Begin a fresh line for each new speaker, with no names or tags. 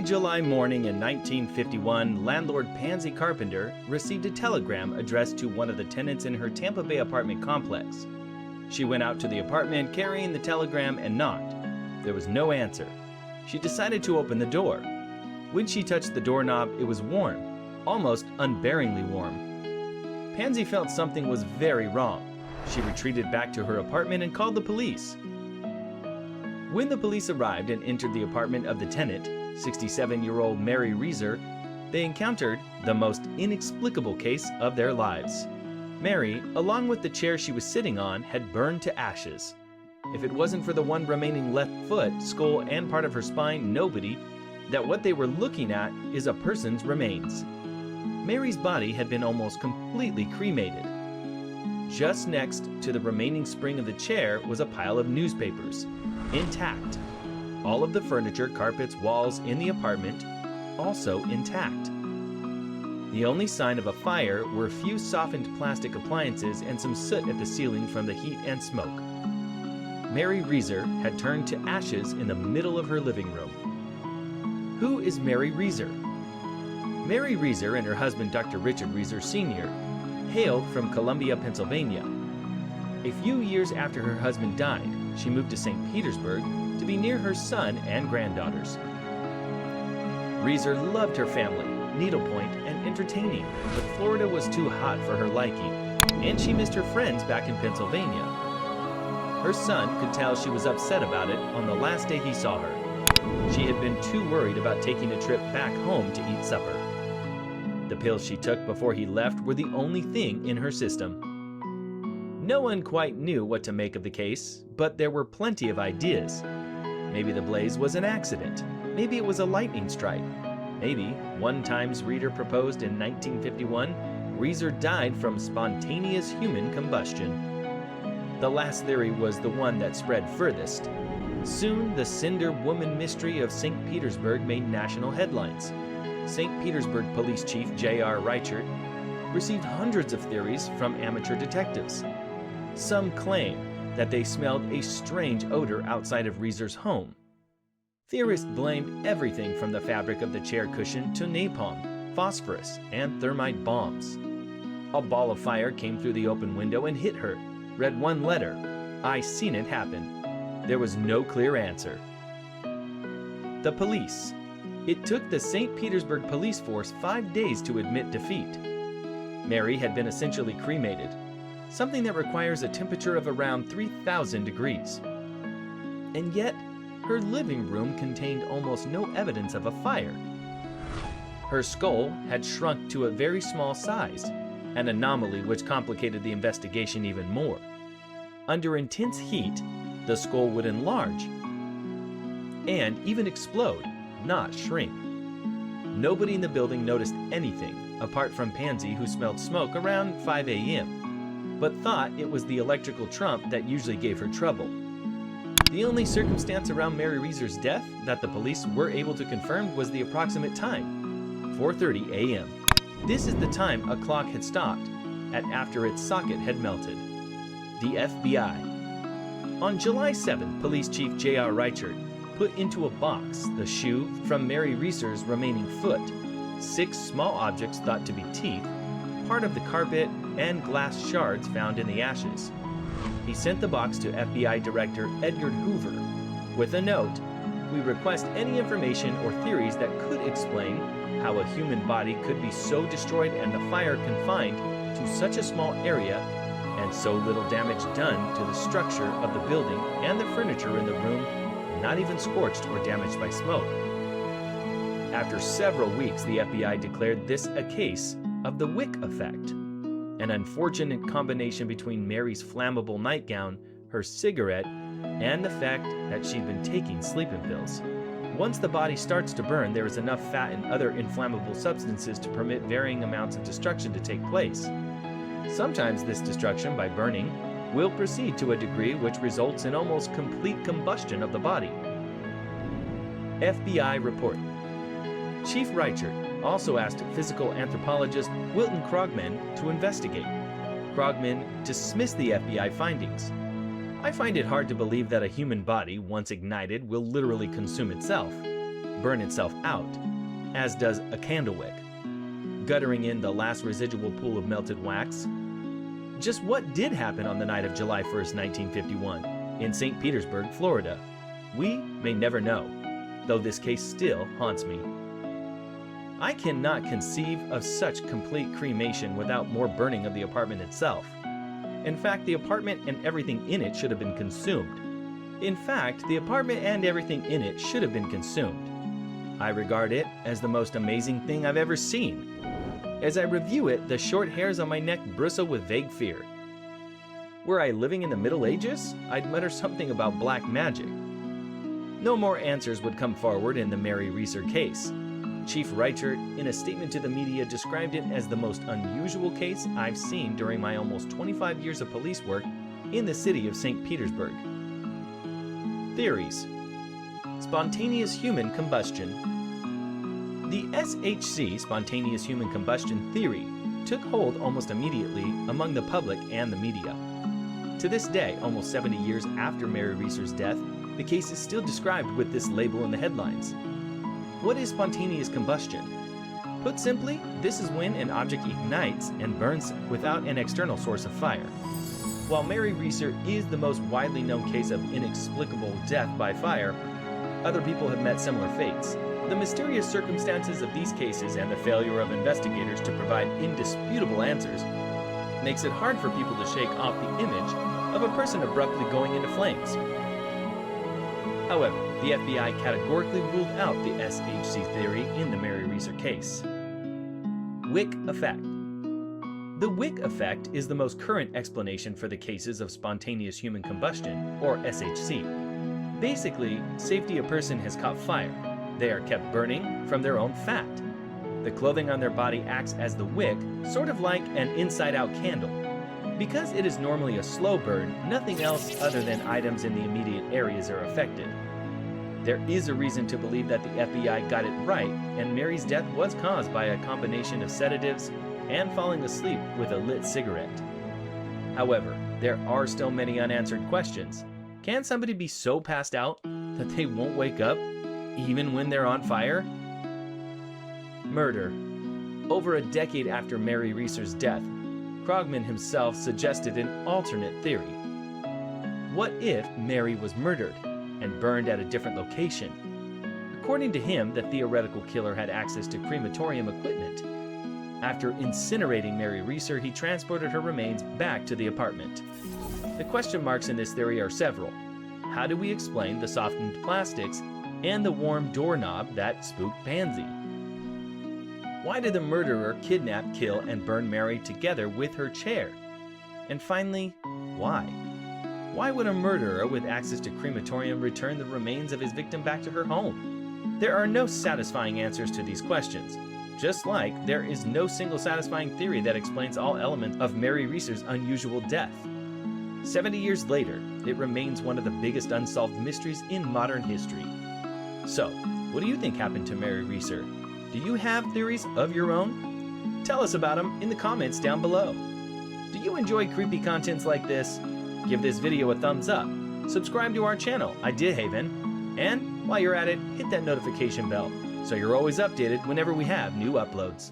July morning in 1951, landlord Pansy Carpenter received a telegram addressed to one of the tenants in her Tampa Bay apartment complex. She went out to the apartment carrying the telegram and knocked. There was no answer. She decided to open the door. When she touched the doorknob, it was warm, almost unbearingly warm. Pansy felt something was very wrong. She retreated back to her apartment and called the police. When the police arrived and entered the apartment of the tenant, 67-year-old Mary Reeser, they encountered the most inexplicable case of their lives. Mary, along with the chair she was sitting on, had burned to ashes. If it wasn't for the one remaining left foot, skull, and part of her spine, nobody, that what they were looking at is a person's remains. Mary's body had been almost completely cremated. Just next to the remaining spring of the chair was a pile of newspapers, intact. All of the furniture, carpets, walls in the apartment also intact. The only sign of a fire were a few softened plastic appliances and some soot at the ceiling from the heat and smoke. Mary Reeser had turned to ashes in the middle of her living room. Who is Mary Reeser? Mary Reeser and her husband, Dr. Richard Reeser Sr., hailed from Columbia, Pennsylvania. A few years after her husband died, she moved to St. Petersburg to be near her son and granddaughters. Reeser loved her family, needlepoint, and entertaining, but Florida was too hot for her liking, and she missed her friends back in Pennsylvania. Her son could tell she was upset about it on the last day he saw her. She had been too worried about taking a trip back home to eat supper. The pills she took before he left were the only thing in her system. No one quite knew what to make of the case, but there were plenty of ideas. Maybe the blaze was an accident. Maybe it was a lightning strike. Maybe, one Times reader proposed in 1951, Reeser died from spontaneous human combustion. The last theory was the one that spread furthest. Soon, the Cinder woman mystery of St. Petersburg made national headlines. St. Petersburg Police Chief J.R. Reichert received hundreds of theories from amateur detectives. Some claim that they smelled a strange odor outside of Reeser's home. Theorists blamed everything from the fabric of the chair cushion to napalm, phosphorus, and thermite bombs. A ball of fire came through the open window and hit her, read one letter, "I seen it happen." There was no clear answer. The police. It took the St. Petersburg police force 5 days to admit defeat. Mary had been essentially cremated, something that requires a temperature of around 3,000 degrees. And yet, her living room contained almost no evidence of a fire. Her skull had shrunk to a very small size, an anomaly which complicated the investigation even more. Under intense heat, the skull would enlarge and even explode, not shrink. Nobody in the building noticed anything, apart from Pansy, who smelled smoke around 5 a.m., but thought it was the electrical trump that usually gave her trouble. The only circumstance around Mary Reeser's death that the police were able to confirm was the approximate time, 4:30 a.m. This is the time a clock had stopped at after its socket had melted. The FBI. On July 7th, Police Chief J.R. Reichert put into a box the shoe from Mary Reeser's remaining foot, 6 small objects thought to be teeth, part of the carpet, and glass shards found in the ashes. He sent the box to FBI Director Edgar Hoover with a note, "We request any information or theories that could explain how a human body could be so destroyed and the fire confined to such a small area and so little damage done to the structure of the building and the furniture in the room, not even scorched or damaged by smoke." After several weeks, the FBI declared this a case of the Wick Effect, an unfortunate combination between Mary's flammable nightgown, her cigarette, and the fact that she'd been taking sleeping pills. Once the body starts to burn, there is enough fat and other inflammable substances to permit varying amounts of destruction to take place. Sometimes this destruction by burning will proceed to a degree which results in almost complete combustion of the body. FBI report. Chief Reichert also asked physical anthropologist Wilton Krogman to investigate. Krogman dismissed the FBI findings. "I find it hard to believe that a human body, once ignited, will literally consume itself. burn itself out, as does a candle wick, guttering in the last residual pool of melted wax. Just what did happen on the night of July 1st, 1951, in St. Petersburg, Florida? We may never know, though this case still haunts me. I cannot conceive of such complete cremation without more burning of the apartment itself. In fact, the apartment and everything in it should have been consumed. I regard it as the most amazing thing I've ever seen. As I review it, the short hairs on my neck bristle with vague fear. Were I living in the Middle Ages, I'd mutter something about black magic. No more answers would come forward in the Mary Reeser case. Chief Reichert, in a statement to the media, described it as the most unusual case I've seen during my almost 25 years of police work in the city of St. Petersburg. Theories. Spontaneous human combustion. The SHC, spontaneous human combustion theory, took hold almost immediately among the public and the media. To this day, almost 70 years after Mary Reeser's death, the case is still described with this label in the headlines. What is spontaneous combustion? Put simply, this is when an object ignites and burns without an external source of fire. While Mary Reeser is the most widely known case of inexplicable death by fire, other people have met similar fates. The mysterious circumstances of these cases and the failure of investigators to provide indisputable answers makes it hard for people to shake off the image of a person abruptly going into flames. However, the FBI categorically ruled out the SHC theory in the Mary Reeser case. Wick Effect. The Wick Effect is the most current explanation for the cases of spontaneous human combustion, or SHC. Basically, safety a person has caught fire. They are kept burning from their own fat. The clothing on their body acts as the wick, sort of like an inside-out candle. Because it is normally a slow burn, nothing else other than items in the immediate areas are affected. There is a reason to believe that the FBI got it right, and Mary's death was caused by a combination of sedatives and falling asleep with a lit cigarette. However, there are still many unanswered questions. Can somebody be so passed out that they won't wake up, even when they're on fire? Murder. Over a decade after Mary Reeser's death, Krogman himself suggested an alternate theory. What if Mary was murdered and burned at a different location? According to him, the theoretical killer had access to crematorium equipment. After incinerating Mary Reeser, he transported her remains back to the apartment. The question marks in this theory are several. How do we explain the softened plastics and the warm doorknob that spooked Pansy? Why did the murderer kidnap, kill, and burn Mary together with her chair? And finally, why? Why would a murderer with access to crematorium return the remains of his victim back to her home? There are no satisfying answers to these questions, just like there is no single satisfying theory that explains all elements of Mary Reeser's unusual death. 70 years later, it remains one of the biggest unsolved mysteries in modern history. So, what do you think happened to Mary Reeser? Do you have theories of your own? Tell us about them in the comments down below. Do you enjoy creepy contents like this? Give this video a thumbs up, subscribe to our channel, Haven, and while you're at it, hit that notification bell so you're always updated whenever we have new uploads.